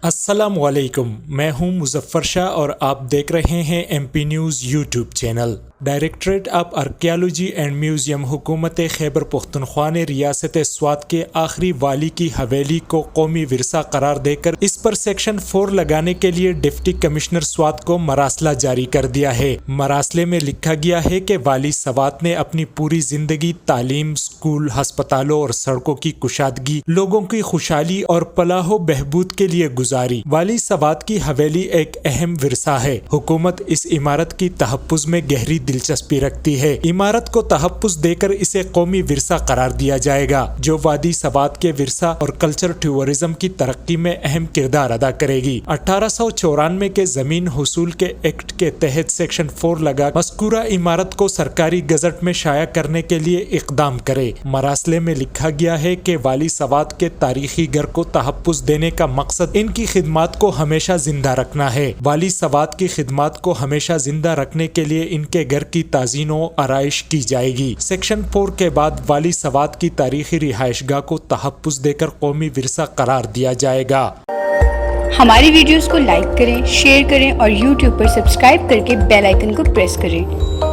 अस्सलाम वालेकुम, मैं हूं मुजफ्फर शाह और आप देख रहे हैं MP news YouTube channel. Directorate of archaeology and museum हुकूमत खैबर पख्तूनख्वा ने रियासत स्वात के आखिरी वाली की हवेली को कौमी विरसा करार देकर इस पर सेक्शन 4 लगाने के लिए डिप्टी कमिश्नर स्वात को मरासला जारी कर दिया है। मरासले में लिखा गया है कि वाली स्वात ने अपनी पूरी जिंदगी तालीम, स्कूल, अस्पतालों और सड़कों की कुशादगी, लोगों की खुशहाली और फलाह बहबूद के लिए गुजारी। वाली स्वात की हवेली एक अहम विरसा है। हुकूमत इस इमारत की तहफ्फुज में गहरी दिलचस्पी रखती है। इमारत को तहफ्फुज देकर इसे कौमी विरसा करार दिया जाएगा, जो वादी स्वात के विरसा और कल्चर टूरिज्म की तरक्की में अहम किरदार अदा करेगी। 1894 के जमीन हुसूल के एक्ट के तहत सेक्शन 4 लगा मज़कूरा इमारत को सरकारी गजट में शाया करने के लिए इकदाम करे। मरासले में लिखा गया है कि वाली स्वात के तारीखी घर को तहफ्फुज देने का मकसद इनकी खिदमात को हमेशा जिंदा रखना है। वाली स्वात की खिदमात को हमेशा जिंदा रखने के लिए इनके घर की ताज़ीन व आराइश की जाएगी। सेक्शन 4 के बाद वाली स्वात की तारीखी रिहाइशगाह को तहफ्फुज देकर कौमी विरसा करार दिया जाएगा। हमारी वीडियोस को लाइक करें, शेयर करें और YouTube पर सब्सक्राइब करके बेल आइकन को प्रेस करें।